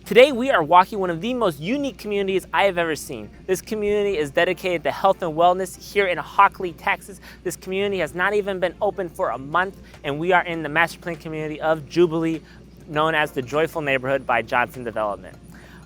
Today we are walking one of the most unique communities I have ever seen. This community is dedicated to health and wellness here in Hockley, Texas. This community has not even been open for a month, and we are in the master plan community of Jubilee, known as the Joyful Neighborhood by Johnson Development.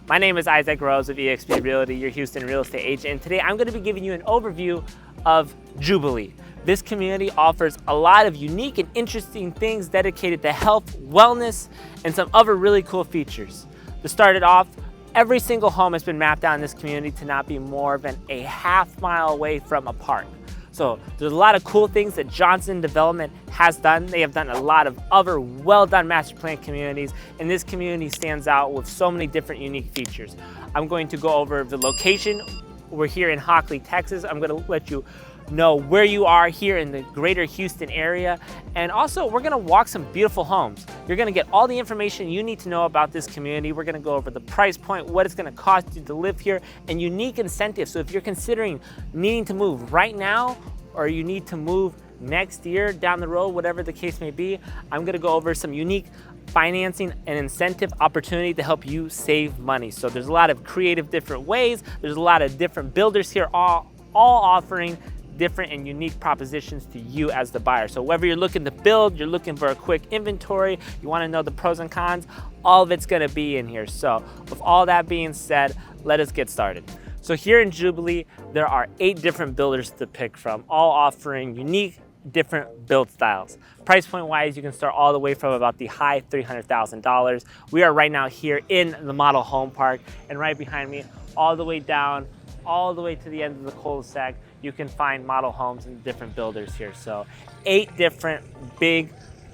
My name is iszac.rose of eXp Realty, your Houston real estate agent, and today I'm going to be giving you an overview of Jubilee. This community offers a lot of unique and interesting things dedicated to health, wellness, and some other really cool features. To start it off, every single home has been mapped out in this community to not be more than a half-mile away from a park. So there's a lot of cool things that Johnson Development has done. They have done a lot of other well-done master plan communities, and this community stands out with so many different unique features. I'm going to go over the location. We're here in Hockley, Texas. I'm going to let you know where you are here in the greater Houston area, and also we're going to walk some beautiful homes. You're going to get all the information you need to know about this community. We're going to go over the price point, what it's going to cost you to live here, and unique incentives. So if you're considering needing to move right now, or you need to move next year down the road, whatever the case may be, I'm going to go over some unique financing and incentive opportunity to help you save money. So there's a lot of creative different ways. There's a lot of different builders here, all offering different and unique propositions to you as the buyer. So whether you're looking to build, you're looking for a quick inventory, you want to know the pros and cons, all of it's going to be in here. So with all that being said, let us get started. So here in Jubilee, there are 8 different builders to pick from, all offering unique different build styles. Price point wise, you can start all the way from about the high $300,000. We are right now here in the model home park, and right behind me, all the way down, all the way to the end of the cul-de-sac, you can find model homes and different builders here. So 8 different big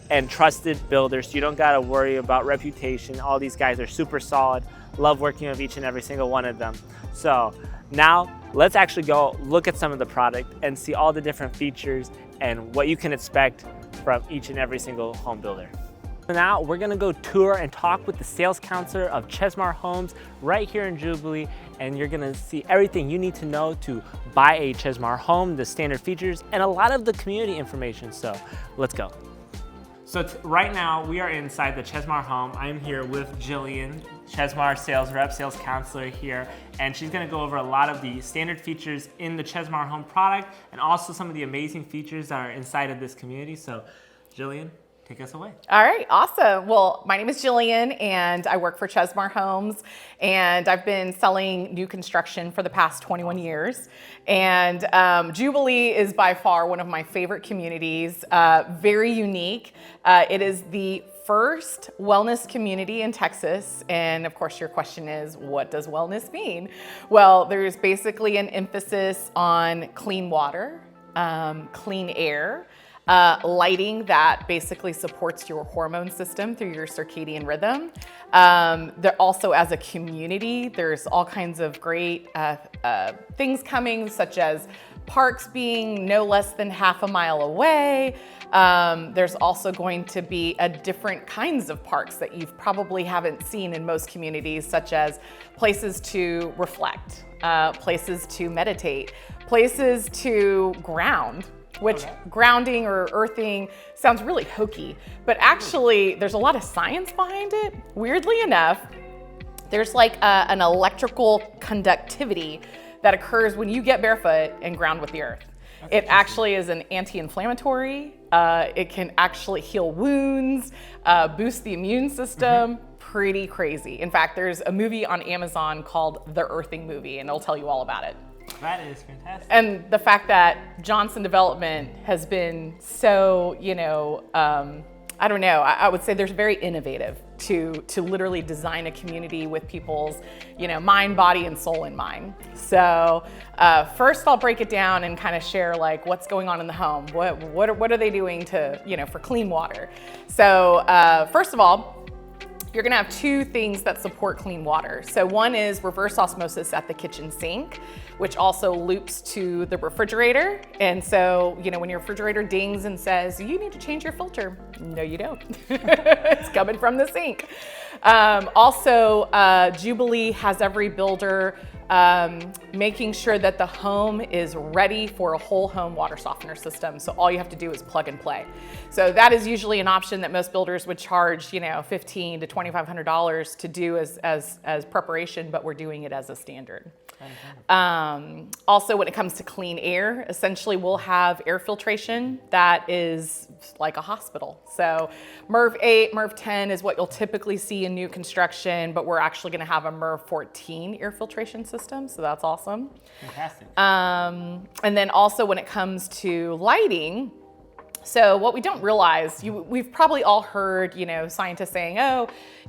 and trusted builders. You don't gotta worry about reputation. All these guys are super solid. Love working with each and every single one of them. So now let's actually go look at some of the product and see all the different features and what you can expect from each and every single home builder. So now we're gonna go tour and talk with the sales counselor of Chesmar Homes right here in Jubilee, and you're gonna see everything you need to know to buy a Chesmar home, the standard features, and a lot of the community information. So let's go. So right now we are inside the Chesmar home. I'm here with Jillian, Chesmar sales rep, sales counselor here, and she's gonna go over a lot of the standard features in the Chesmar home product and also some of the amazing features that are inside of this community. So Jillian, take us away. All right, awesome. Well, my name is Jillian and I work for Chesmar Homes, and I've been selling new construction for the past 21 years. And Jubilee is by far one of my favorite communities, very unique. It is the first wellness community in Texas. And of course your question is, what does wellness mean? Well, there's basically an emphasis on clean water, clean air, lighting that basically supports your hormone system through your circadian rhythm. There also, as a community, there's all kinds of great things coming, such as parks being no less than half a mile away. There's also going to be different kinds of parks that you probably haven't seen in most communities, such as places to reflect, places to meditate, places to ground, which grounding or earthing sounds really hokey, but actually there's a lot of science behind it. Weirdly enough, there's like an electrical conductivity that occurs when you get barefoot and ground with the earth. It actually is an anti-inflammatory. It can actually heal wounds, boost the immune system. Pretty crazy. In fact, there's a movie on Amazon called The Earthing Movie, and it'll tell you all about it. That is fantastic. And the fact that Johnson Development has been so, I don't know, I would say they're very innovative to literally design a community with people's, mind, body, and soul in mind. So first I'll break it down and kind of share like what's going on in the home. What are they doing to, for clean water? So first of all, you're gonna have 2 things that support clean water. So one is reverse osmosis at the kitchen sink, which also loops to the refrigerator. And so, when your refrigerator dings and says, you need to change your filter, no, you don't. It's coming from the sink. Also, Jubilee has every builder making sure that the home is ready for a whole home water softener system. So all you have to do is plug and play. So that is usually an option that most builders would charge, $1,500 to $2,500 to do as preparation, but we're doing it as a standard. Also, when it comes to clean air, essentially we'll have air filtration that is like a hospital. So MERV 8, MERV 10 is what you'll typically see in new construction, but we're actually going to have a MERV 14 air filtration system, so that's awesome. Fantastic. And then also when it comes to lighting, so what we don't realize, we've probably all heard, scientists saying,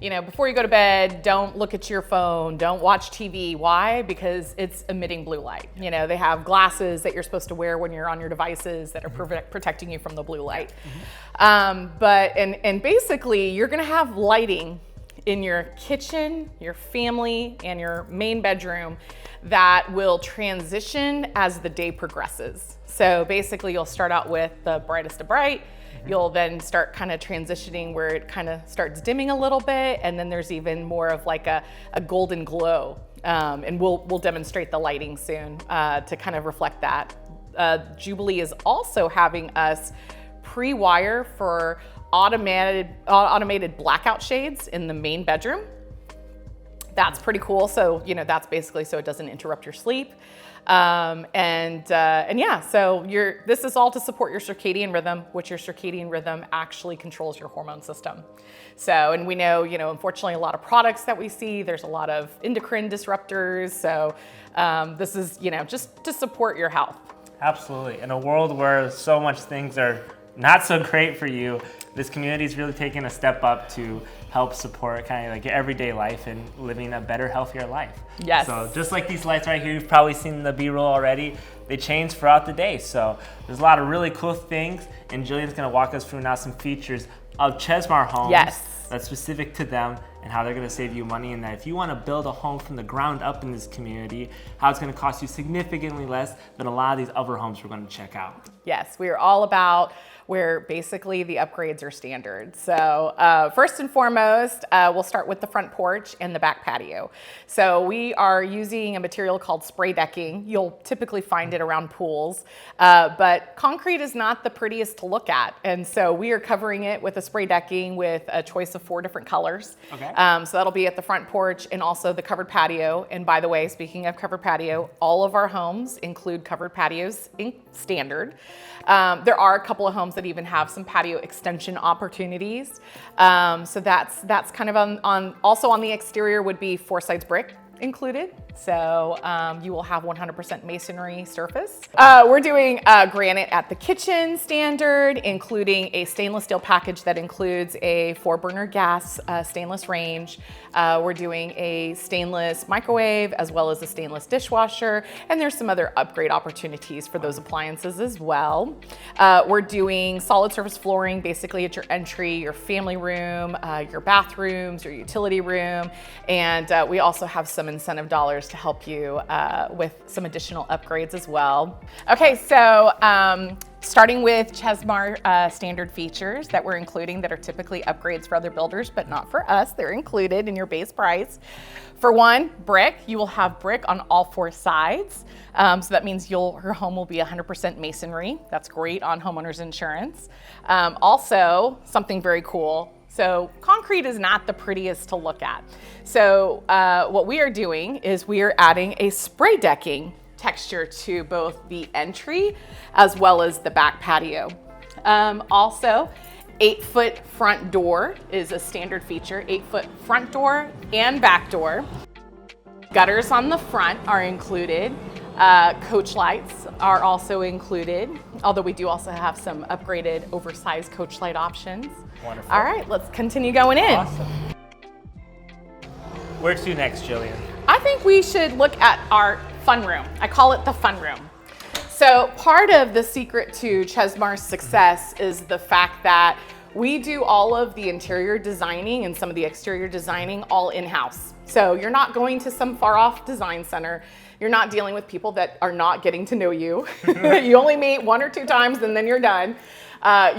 before you go to bed, don't look at your phone, don't watch TV. Why? Because it's emitting blue light. They have glasses that you're supposed to wear when you're on your devices that are protecting you from the blue light. And basically, you're gonna have lighting in your kitchen, your family, and your main bedroom that will transition as the day progresses. So basically you'll start out with the brightest of bright, you'll then start kind of transitioning where it kind of starts dimming a little bit, and then there's even more of like a golden glow. And we'll demonstrate the lighting soon to kind of reflect that. Jubilee is also having us pre-wire for automated blackout shades in the main bedroom. That's pretty cool. So, that's basically so it doesn't interrupt your sleep. So this is all to support your circadian rhythm, which your circadian rhythm actually controls your hormone system. So, and we know, unfortunately a lot of products that we see, there's a lot of endocrine disruptors. So this is, just to support your health. Absolutely. In a world where so much things are not so great for you, this community is really taking a step up to help support kind of like your everyday life and living a better, healthier life. Yes. So just like these lights right here, you've probably seen the B-roll already, they change throughout the day. So there's a lot of really cool things, and Jillian's gonna walk us through now some features of Chesmar Homes. Yes. That's specific to them and how they're gonna save you money, and that if you wanna build a home from the ground up in this community, how it's gonna cost you significantly less than a lot of these other homes we're gonna check out. Yes, we are all about where basically the upgrades are standard. So first and foremost, we'll start with the front porch and the back patio. So we are using a material called spray decking. You'll typically find it around pools, but concrete is not the prettiest to look at. And so we are covering it with a spray decking with a choice of 4 different colors. Okay. So that'll be at the front porch and also the covered patio. And by the way, speaking of covered patio, all of our homes include covered patios in standard. There are a couple of homes that even have some patio extension opportunities. So that's kind of also on the exterior would be 4 sides brick included. So you will have 100% masonry surface. We're doing granite at the kitchen standard, including a stainless steel package that includes a 4-burner gas stainless range. We're doing a stainless microwave as well as a stainless dishwasher, and there's some other upgrade opportunities for those appliances as well. We're doing solid surface flooring basically at your entry, your family room, your bathrooms, your utility room, and we also have some incentive dollars to help you with some additional upgrades as well. Okay, so starting with Chesmar standard features that we're including that are typically upgrades for other builders, but not for us. They're included in your base price. For one, brick. You will have brick on all 4 sides. So that means your home will be 100% masonry. That's great on homeowners insurance. Also, something very cool. So concrete is not the prettiest to look at. So what we are doing is we are adding a spray decking texture to both the entry as well as the back patio. Also, 8-foot front door is a standard feature, 8-foot front door and back door. Gutters on the front are included. Coach lights are also included, although we do also have some upgraded oversized coach light options. Wonderful. All right, let's continue going in. Awesome. Where to next, Jillian? I think we should look at our fun room. I call it the fun room. So part of the secret to Chesmar's success is the fact that we do all of the interior designing and some of the exterior designing all in-house. So you're not going to some far-off design center. You're not dealing with people that are not getting to know you. You only meet 1 or 2 times and then you're done.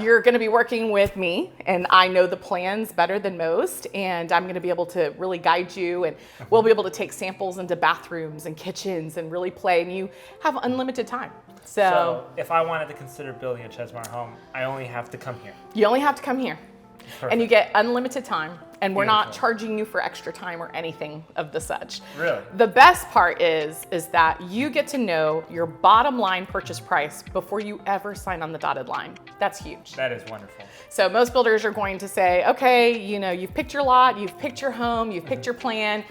You're going to be working with me, and I know the plans better than most, and I'm going to be able to really guide you, and we'll be able to take samples into bathrooms and kitchens and really play, and you have unlimited time. So if I wanted to consider building a Chesmar home, I only have to come here. You only have to come here. Perfect. And you get unlimited time, and we're not Beautiful. charging you for extra time or anything of the such. Really? The best part is that you get to know your bottom line purchase price before you ever sign on the dotted line. That's huge. That is wonderful. So most builders are going to say, okay, you know, you've picked your lot, you've picked your home, you've picked your plan,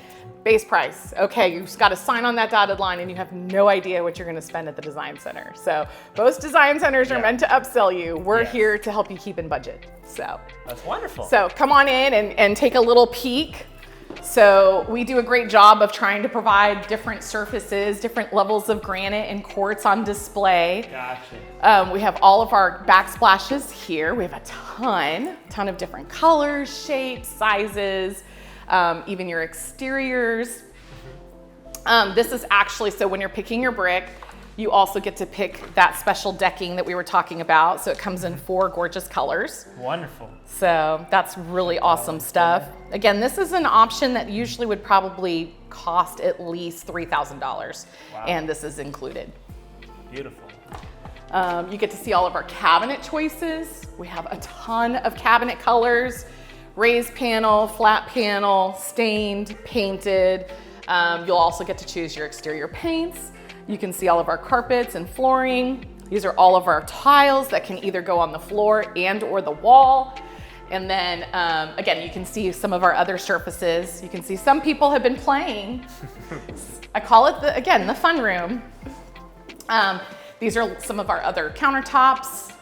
base price. Okay, you've got to sign on that dotted line, and you have no idea what you're going to spend at the design center. So most design centers are meant to upsell you. We're here to help you keep in budget. So that's wonderful. So come on in and take a little peek. So we do a great job of trying to provide different surfaces, different levels of granite and quartz on display. Gotcha. We have all of our backsplashes here. We have a ton of different colors, shapes, sizes, even your exteriors. This is actually, so when you're picking your brick, you also get to pick that special decking that we were talking about. So it comes in 4 gorgeous colors. Wonderful. So that's really awesome stuff. Again, this is an option that usually would probably cost at least $3,000. Wow. And this is included. Beautiful. You get to see all of our cabinet choices. We have a ton of cabinet colors, raised panel, flat panel, stained, painted. You'll also get to choose your exterior paints. You can see all of our carpets and flooring. These are all of our tiles that can either go on the floor and or the wall. And then again, you can see some of our other surfaces. You can see some people have been playing. I call it, the fun room. These are some of our other countertops.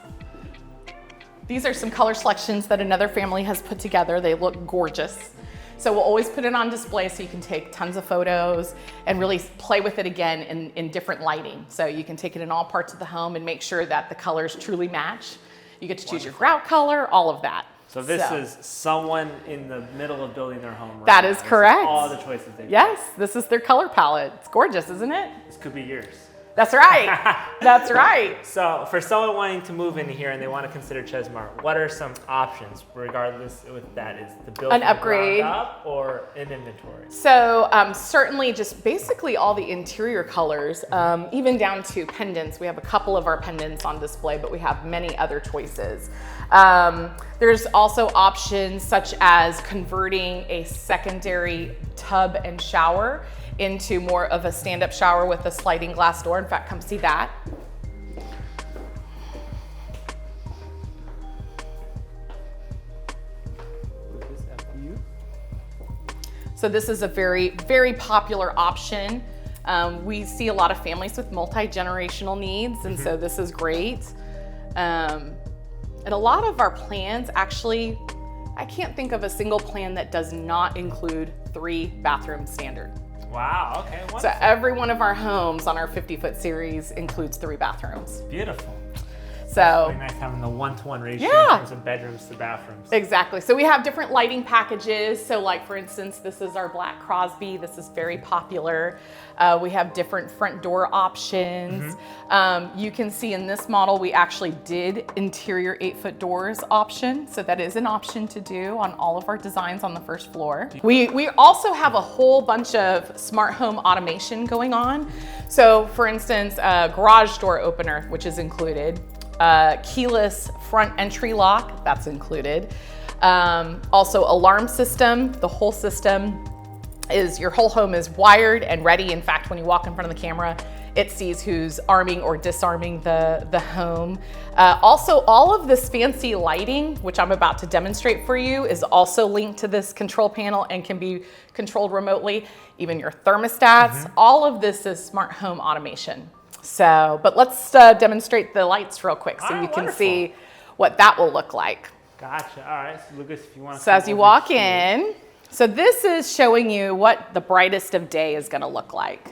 These are some color selections that another family has put together. They look gorgeous. So we'll always put it on display so you can take tons of photos and really play with it again in different lighting. So you can take it in all parts of the home and make sure that the colors truly match. You get to choose your grout color, all of that. So this is someone in the middle of building their home right That now. is correct. Is all the choices they've Yes, this is their color palette. It's gorgeous, isn't it? This could be yours. That's right. That's right. So for someone wanting to move in here and they want to consider Chesmar, what are some options regardless with that? Is the build An upgrade up or an inventory? So certainly just basically all the interior colors, even down to pendants. We have a couple of our pendants on display, but we have many other choices. There's also options such as converting a secondary tub and shower into more of a stand-up shower with a sliding glass door. In fact, come see that. So this is a very, very popular option. We see a lot of families with multi-generational needs, and so this is great. And a lot of our plans actually, I can't think of a single plan that does not include 3 bathrooms standard. Wow, okay, wonderful. So every one of our homes on our 50-foot series includes 3 bathrooms. Beautiful. So really nice having the 1-to-1 ratio in terms of bedrooms to bathrooms. Exactly. So we have different lighting packages. So like for instance, this is our black Crosby. This is very popular. We have different front door options. You can see in this model, we actually did interior 8-foot doors option. So that is an option to do on all of our designs on the first floor. We also have a whole bunch of smart home automation going on. So for instance, a garage door opener, which is included. Keyless front entry lock, that's included. Also alarm system, the whole system is, your whole home is wired and ready. In fact, when you walk in front of the camera, it sees who's arming or disarming the home. Also, all of this fancy lighting, which I'm about to demonstrate for you, is also linked to this control panel and can be controlled remotely. Even your thermostats, all of this is smart home automation. So, but let's demonstrate the lights real quick so you can see what that will look like. Gotcha. All right, so Lucas, if you want to. So as you walk in, so this is showing you what the brightest of day is going to look like.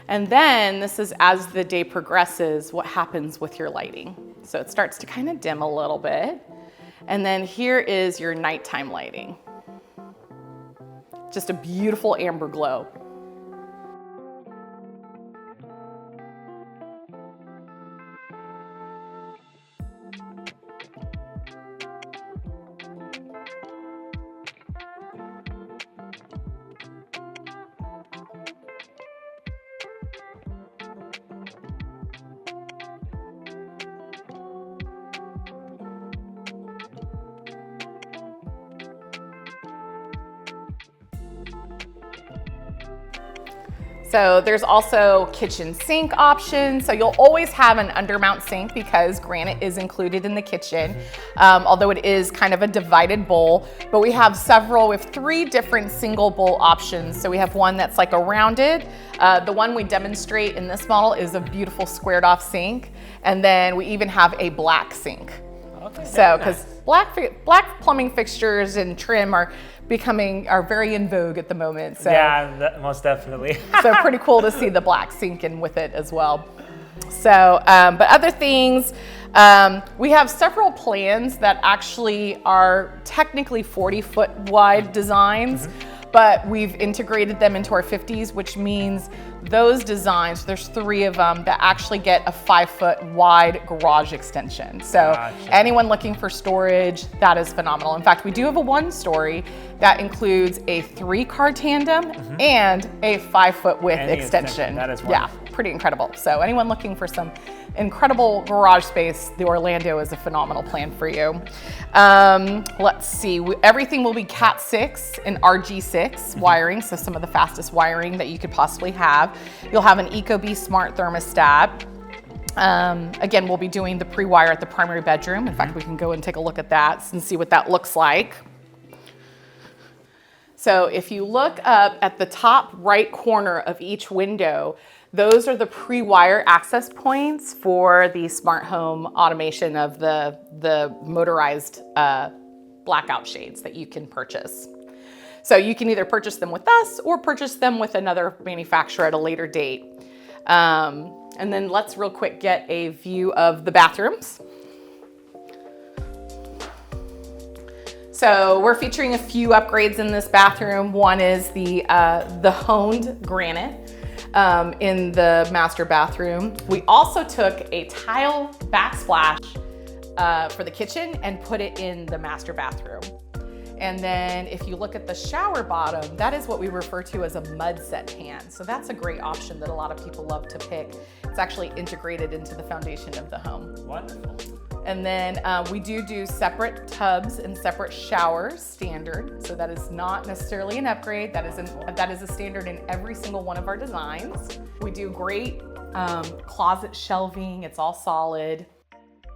And then this is as the day progresses, what happens with your lighting. So it starts to kind of dim a little bit. And then here is your nighttime lighting. Just a beautiful amber glow. So there's also kitchen sink options. So you'll always have an undermount sink because granite is included in the kitchen, although it is kind of a divided bowl. But we have we have 3 different single bowl options. So we have one that's like a rounded. The one we demonstrate in this model is a beautiful squared off sink. And then we even have a black sink. Okay, so because black plumbing fixtures and trim are very in vogue at the moment. So yeah, most definitely. so pretty cool to see the black sink in with it as well. So, but other things, we have several plans that actually are technically 40-foot wide designs, but we've integrated them into our 50s, which means those designs, there's 3 of them that actually get a 5-foot wide garage extension. So anyone looking for storage, that is phenomenal. In fact, we do have a 1-story that includes a 3-car tandem and a 5-foot width extension. That is wonderful. Yeah, pretty incredible. So anyone looking for some incredible garage space, the Orlando is a phenomenal plan for you. Let's see, everything will be Cat 6 and RG6 wiring, so some of the fastest wiring that you could possibly have. You'll have an ecobee smart thermostat. Again, we'll be doing the pre-wire at the primary bedroom. In fact, we can go and take a look at that and see what that looks like. So if you look up at the top right corner of each window, those are the pre-wire access points for the smart home automation of the motorized blackout shades that you can purchase. So you can either purchase them with us or purchase them with another manufacturer at a later date. And then let's real quick get a view of the bathrooms. So we're featuring a few upgrades in this bathroom. One is the honed granite in the master bathroom. We also took a tile backsplash for the kitchen and put it in the master bathroom. And then if you look at the shower bottom, that is what we refer to as a mud set pan. So that's a great option that a lot of people love to pick. It's actually integrated into the foundation of the home. Wonderful. And then we do separate tubs and separate showers standard. So that is not necessarily an upgrade. That is a standard in every single one of our designs. We do great closet shelving. It's all solid.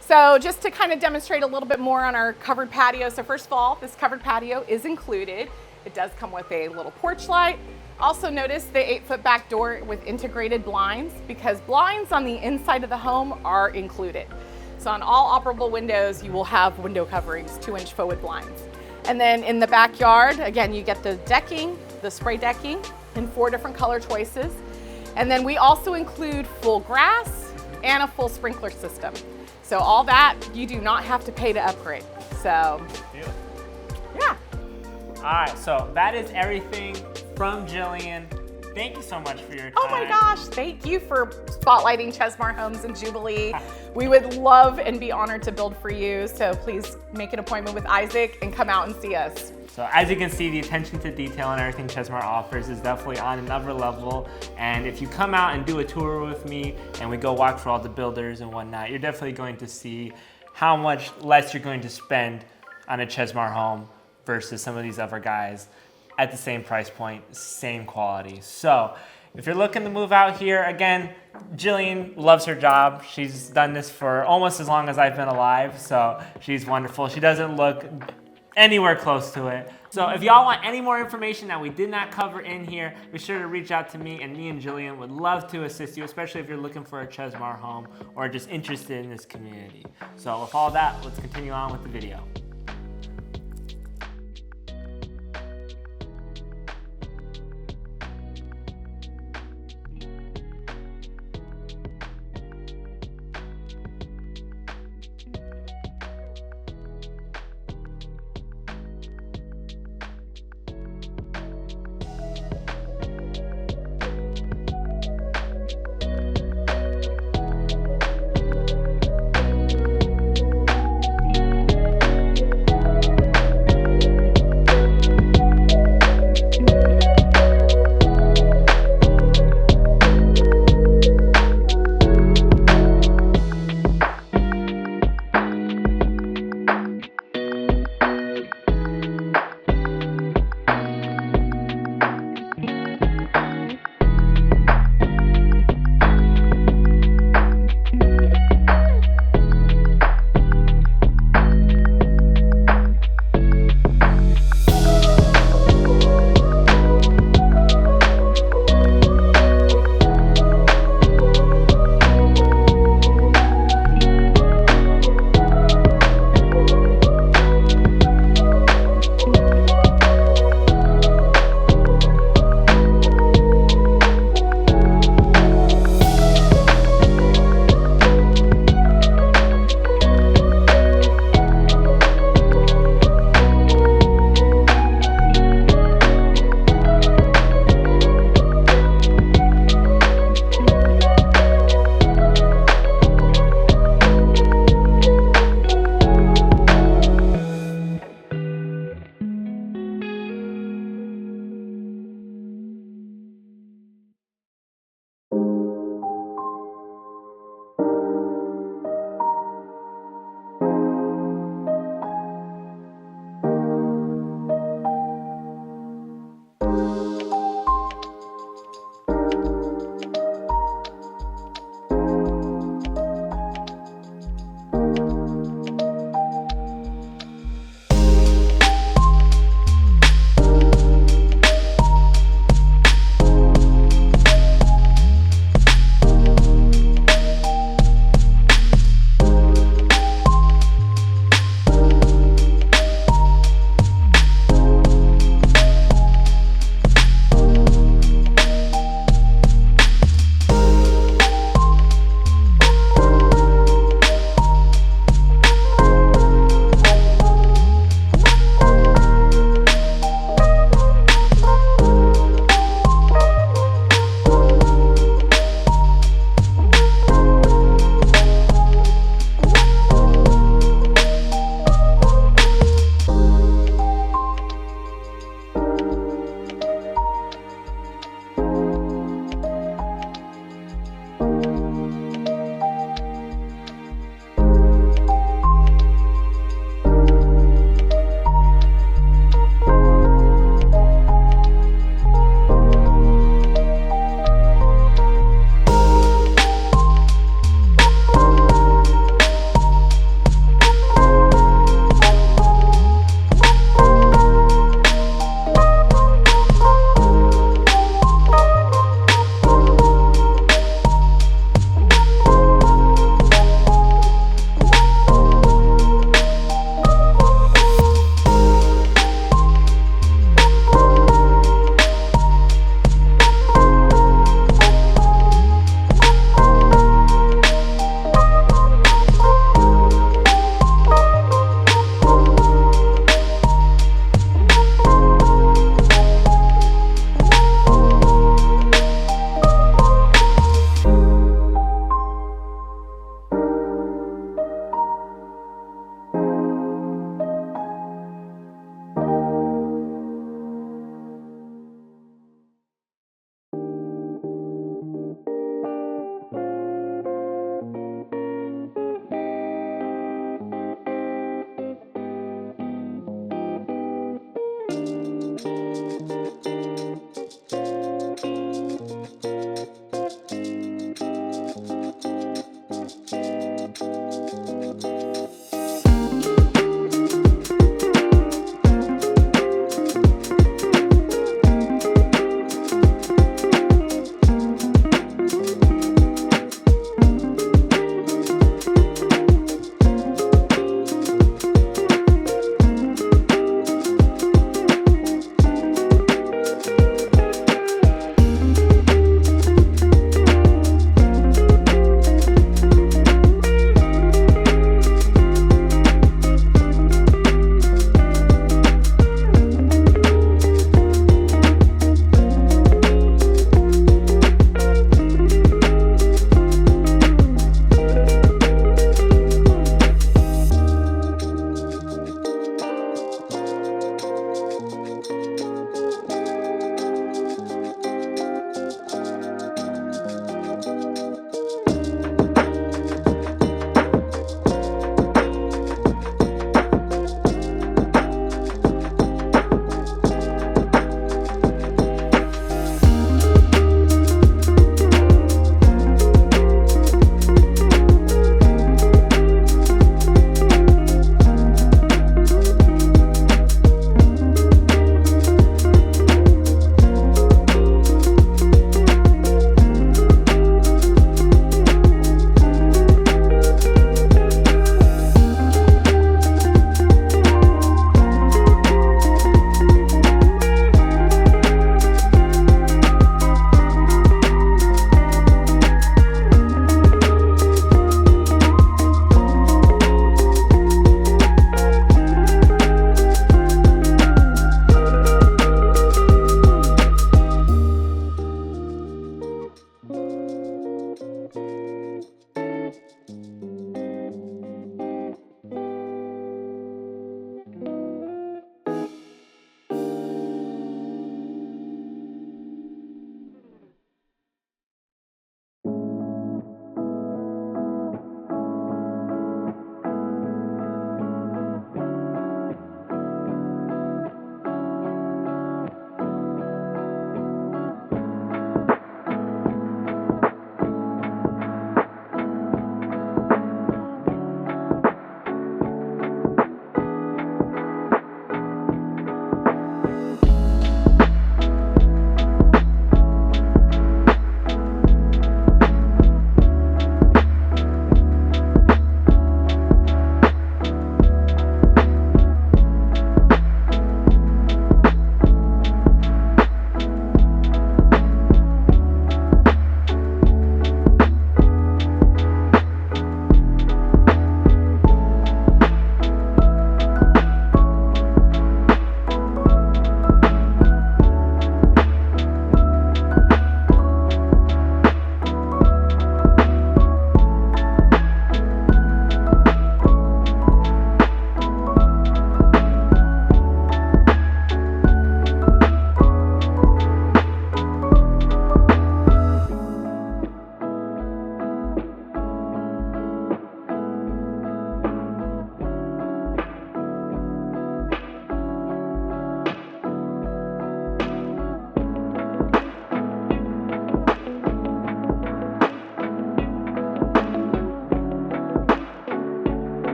So just to kind of demonstrate a little bit more on our covered patio. So first of all, this covered patio is included. It does come with a little porch light. Also notice the 8-foot back door with integrated blinds, because blinds on the inside of the home are included. So on all operable windows, you will have window coverings, 2-inch forward blinds. And then in the backyard, again, you get the decking, the spray decking in 4 different color choices. And then we also include full grass and a full sprinkler system. So all that, you do not have to pay to upgrade. So, yeah. All right, so that is everything from Jillian. Thank you so much for your time. Oh my gosh, thank you for spotlighting Chesmar Homes in Jubilee. We would love and be honored to build for you. So please make an appointment with Isaac and come out and see us. So as you can see, the attention to detail and everything Chesmar offers is definitely on another level. And if you come out and do a tour with me and we go walk through all the builders and whatnot, you're definitely going to see how much less you're going to spend on a Chesmar home versus some of these other guys at the same price point, same quality. So if you're looking to move out here, again, Jillian loves her job. She's done this for almost as long as I've been alive, so she's wonderful. She doesn't look anywhere close to it. So if y'all want any more information that we did not cover in here, be sure to reach out to me, and me and Jillian would love to assist you, especially if you're looking for a Chesmar home or just interested in this community. So with all that, let's continue on with the video.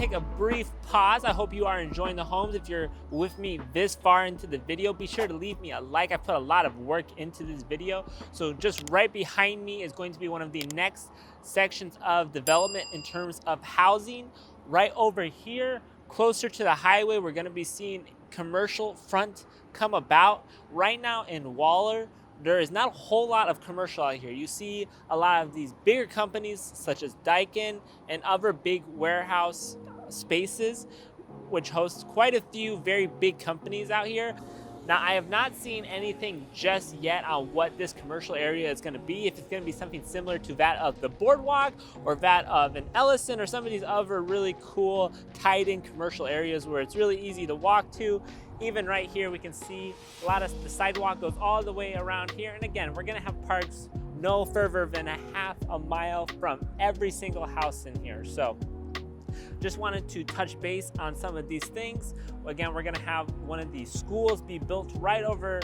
take a brief pause. I hope you are enjoying the homes. If you're with me this far into the video, be sure to leave me a like. I put a lot of work into this video. So just right behind me is going to be one of the next sections of development in terms of housing. Right over here, closer to the highway, we're going to be seeing commercial front come about. Right now in Waller, there is not a whole lot of commercial out here. You see a lot of these bigger companies such as Daikin and other big warehouse spaces, which hosts quite a few very big companies out here. Now, I have not seen anything just yet on what this commercial area is going to be, if it's going to be something similar to that of the Boardwalk or that of an Ellison or some of these other really cool tied-in commercial areas where it's really easy to walk to. Even right here, we can see a lot of the sidewalk goes all the way around here. And again, we're gonna have parks no further than a half a mile from every single house in here. So just wanted to touch base on some of these things. Again, we're gonna have one of these schools be built right over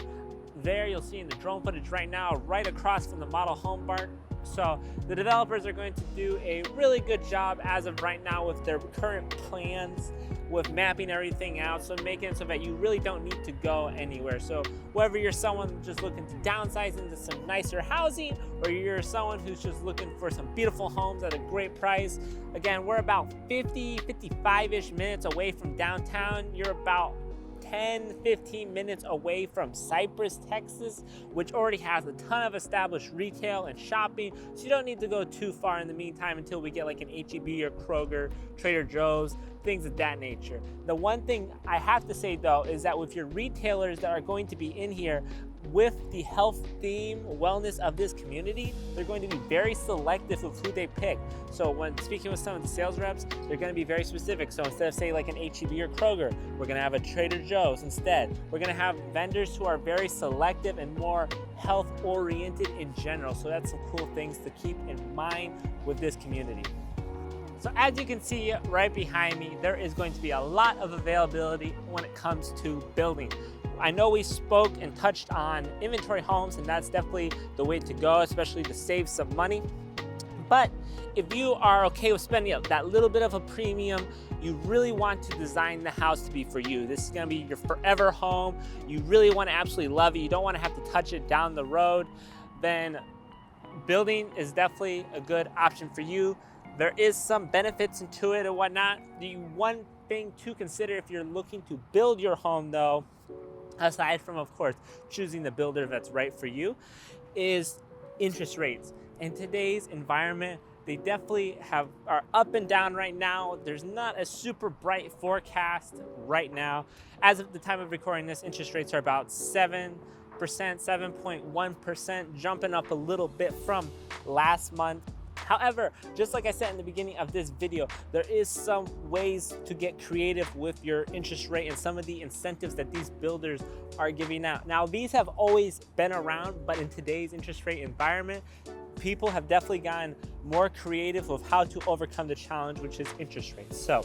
there. You'll see in the drone footage right now, right across from the model home park. So the developers are going to do a really good job as of right now with their current plans, with mapping everything out, so making it so that you really don't need to go anywhere. So whether you're someone just looking to downsize into some nicer housing, or you're someone who's just looking for some beautiful homes at a great price, again, we're about 55-ish minutes away from downtown. You're about 10-15 minutes away from Cypress, Texas, which already has a ton of established retail and shopping, so you don't need to go too far in the meantime until we get like an H-E-B or Kroger, Trader Joe's, things of that nature. The one thing I have to say though is that with your retailers that are going to be in here, with the health theme, wellness of this community, they're going to be very selective of who they pick. So when speaking with some of the sales reps, they're going to be very specific. So instead of say like an H-E-B or Kroger, we're going to have a Trader Joe's instead. We're going to have vendors who are very selective and more health oriented in general. So that's some cool things to keep in mind with this community. So as you can see right behind me, there is going to be a lot of availability when it comes to building. I know we spoke and touched on inventory homes, and that's definitely the way to go, especially to save some money. But if you are okay with spending that little bit of a premium, you really want to design the house to be for you. This is gonna be your forever home. You really wanna absolutely love it. You don't wanna have to touch it down the road. Then building is definitely a good option for you. There is some benefits into it and whatnot. The one thing to consider if you're looking to build your home though, aside from, of course, choosing the builder that's right for you, is interest rates. In today's environment, they definitely are up and down right now. There's not a super bright forecast right now. As of the time of recording this, interest rates are about 7.1%, jumping up a little bit from last month. However, just like I said in the beginning of this video, there is some ways to get creative with your interest rate and some of the incentives that these builders are giving out. Now, these have always been around, but in today's interest rate environment, people have definitely gotten more creative with how to overcome the challenge, which is interest rates. So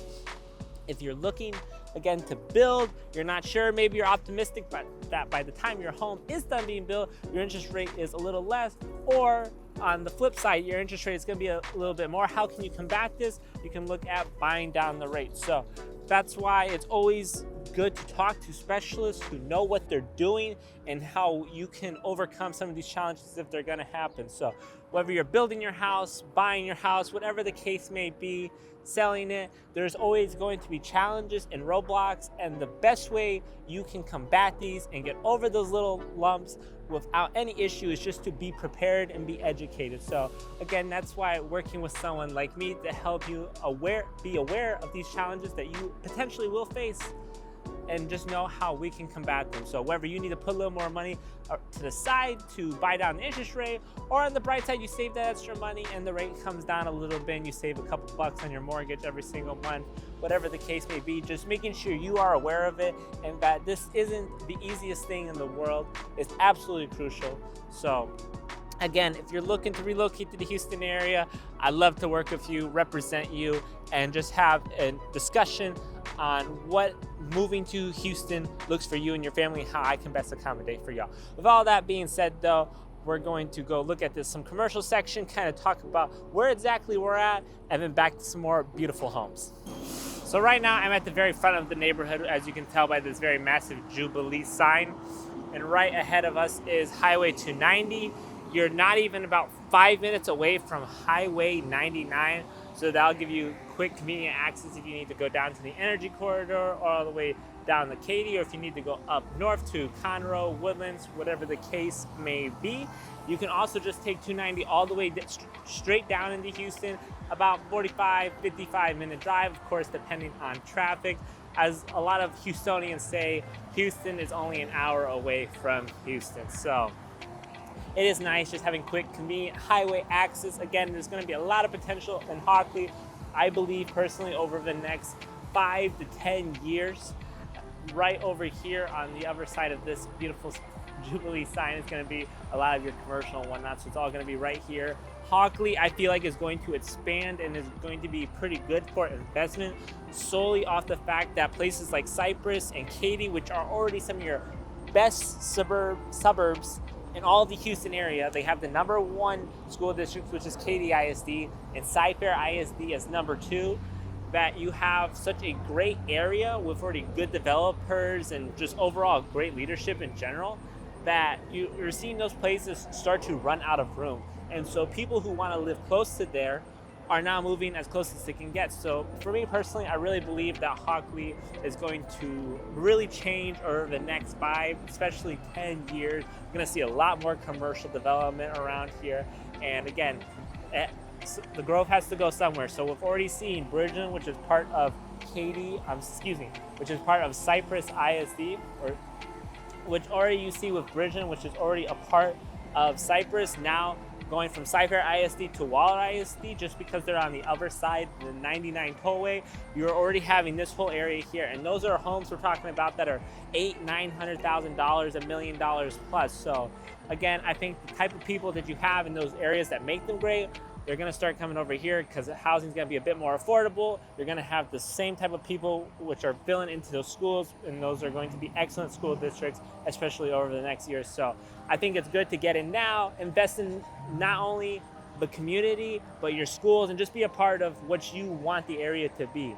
if you're looking, again, to build, you're not sure, maybe you're optimistic but that by the time your home is done being built, your interest rate is a little less, or on the flip side, your interest rate is going to be a little bit more. How can you combat this? You can look at buying down the rate. So that's why it's always good to talk to specialists who know what they're doing and how you can overcome some of these challenges if they're going to happen. So whether you're building your house, buying your house, whatever the case may be, selling it, there's always going to be challenges and roadblocks, and the best way you can combat these and get over those little lumps without any issue is just to be prepared and be educated. So again, that's why working with someone like me to help you be aware of these challenges that you potentially will face, and just know how we can combat them. So whether you need to put a little more money to the side to buy down the interest rate, or on the bright side, you save that extra money and the rate comes down a little bit and you save a couple bucks on your mortgage every single month, whatever the case may be, just making sure you are aware of it and that this isn't the easiest thing in the world is absolutely crucial. So again, if you're looking to relocate to the Houston area, I'd love to work with you, represent you, and just have a discussion on what moving to Houston looks for you and your family, how I can best accommodate for y'all. With all that being said though, we're going to go look at some commercial section, kind of talk about where exactly we're at, and then back to some more beautiful homes. So right now I'm at the very front of the neighborhood, as you can tell by this very massive Jubilee sign. And right ahead of us is Highway 290. You're not even about 5 minutes away from Highway 99. So that'll give you quick, convenient access if you need to go down to the Energy Corridor or all the way down to Katy, or if you need to go up north to Conroe, Woodlands, whatever the case may be. You can also just take 290 all the way straight down into Houston, about 45, 55-minute drive, of course, depending on traffic. As a lot of Houstonians say, Houston is only an hour away from Houston. So it is nice just having quick, convenient highway access. Again, there's going to be a lot of potential in Hockley. I believe personally over the next 5 to 10 years, right over here on the other side of this beautiful Jubilee sign is going to be a lot of your commercial and whatnot. So it's all going to be right here. Hockley, I feel like, is going to expand and is going to be pretty good for investment, solely off the fact that places like Cypress and Katy, which are already some of your best suburbs in all of the Houston area, they have the #1 school district, which is Katy ISD, and Cy-Fair ISD as #2. That you have such a great area with already good developers and just overall great leadership in general, that you're seeing those places start to run out of room. And so people who want to live close to there are now moving as close as they can get. So for me personally, I really believe that Hockley is going to really change over the next 5, especially 10 years. We're going to see a lot more commercial development around here. And again, the growth has to go somewhere. So we've already seen Bridgeton, which is part of which is part of Cypress ISD, which already you see with Bridgeton, which is already a part of Cypress, now going from Cy-Fair ISD to Waller ISD, just because they're on the other side, the 99 tollway. You're already having this whole area here, and those are homes we're talking about that are $800,000, $900,000, $1 million plus. So again, I think the type of people that you have in those areas that make them great, they're going to start coming over here because housing is going to be a bit more affordable. You're going to have the same type of people which are filling into those schools, and those are going to be excellent school districts, especially over the next year. So I think it's good to get in now, invest in not only the community, but your schools, and just be a part of what you want the area to be.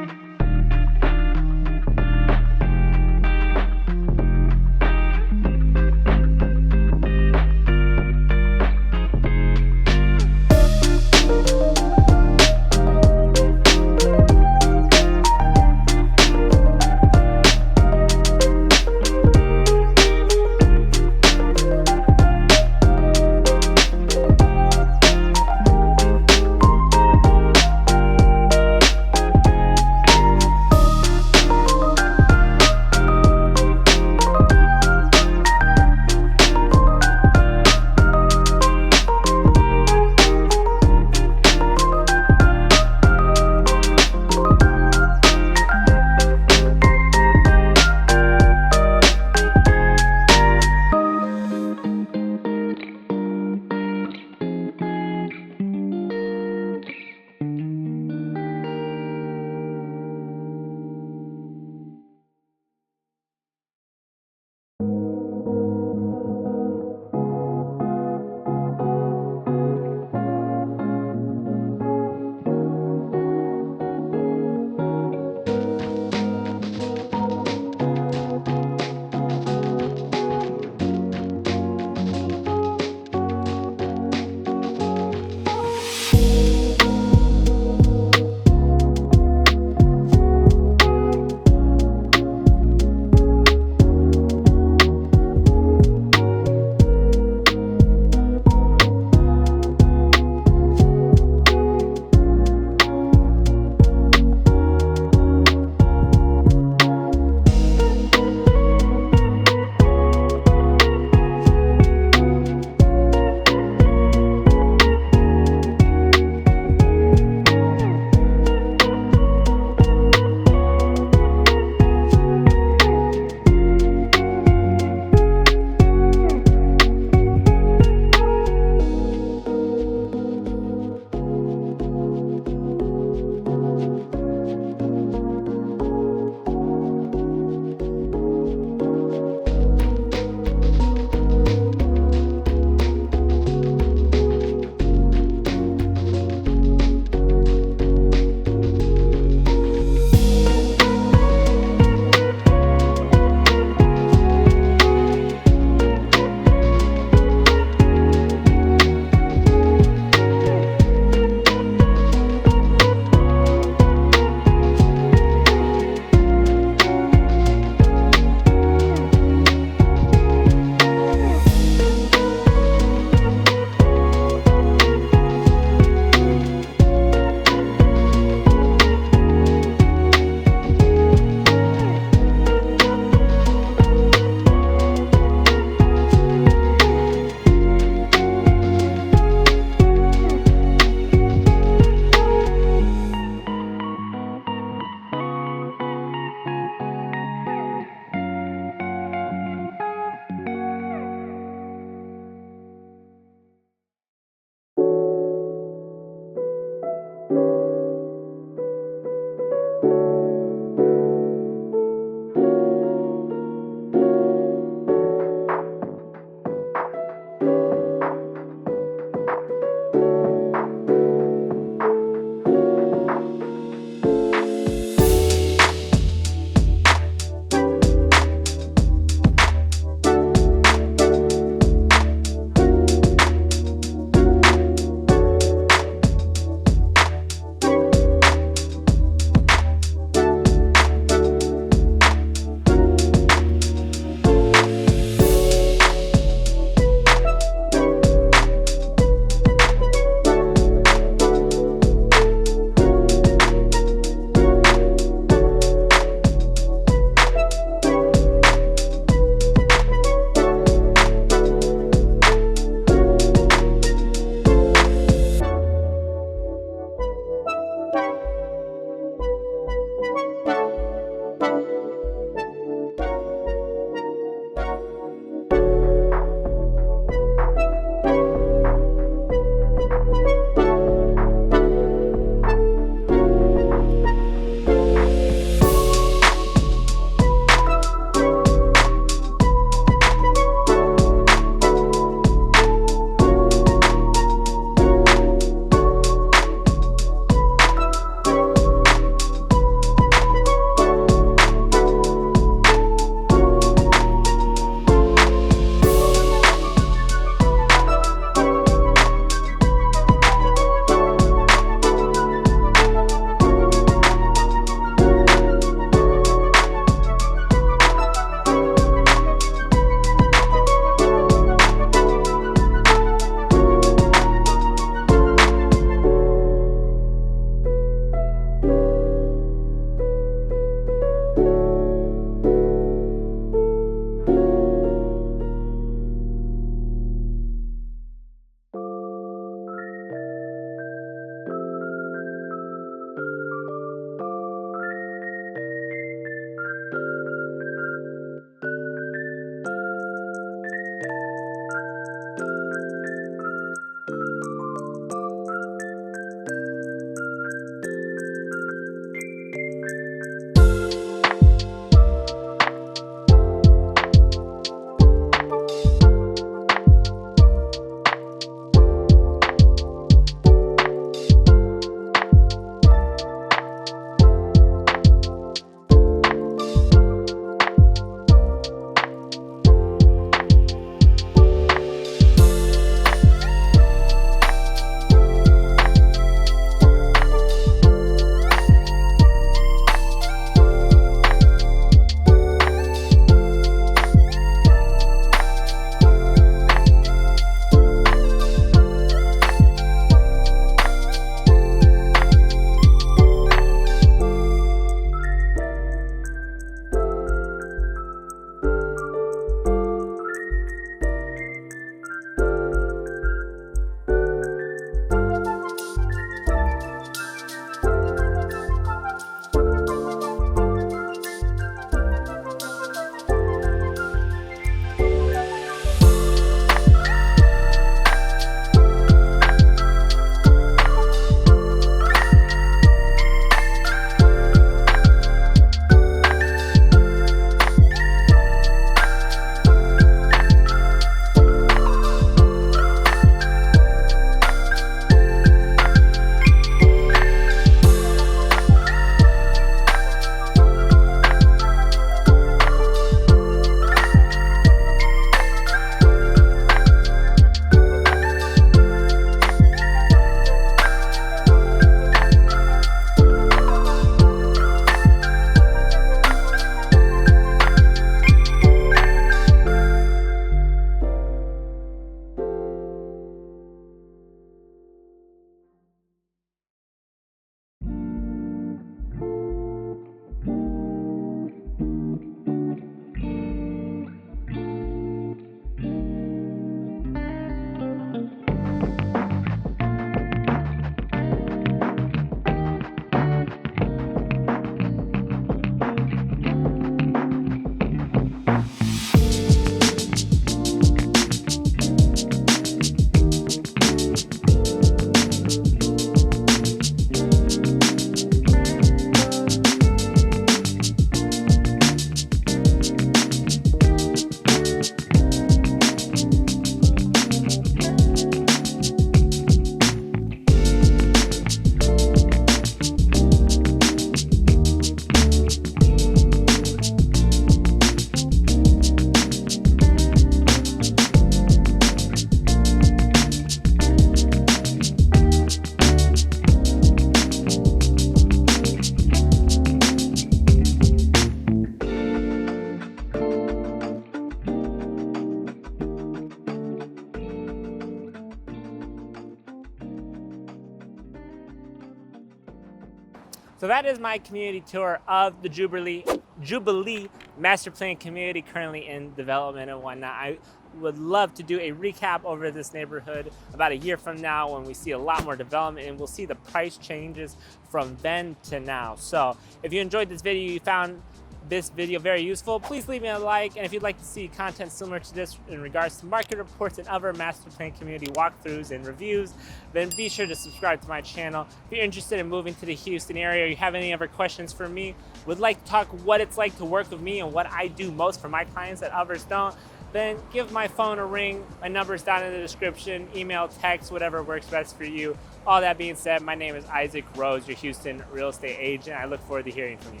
So that is my community tour of the Jubilee Master-planned community currently in development and whatnot. I would love to do a recap over this neighborhood about a year from now when we see a lot more development and we'll see the price changes from then to now. So if you enjoyed this video, you found this video very useful, please leave me a like. And if you'd like to see content similar to this in regards to market reports and other master plan community walkthroughs and reviews, then be sure to subscribe to my channel. If you're interested in moving to the Houston area, or you have any other questions for me, would like to talk what it's like to work with me and what I do most for my clients that others don't, then give my phone a ring. My number is down in the description, email, text, whatever works best for you. All that being said, my name is Isaac Rose, your Houston real estate agent. I look forward to hearing from you.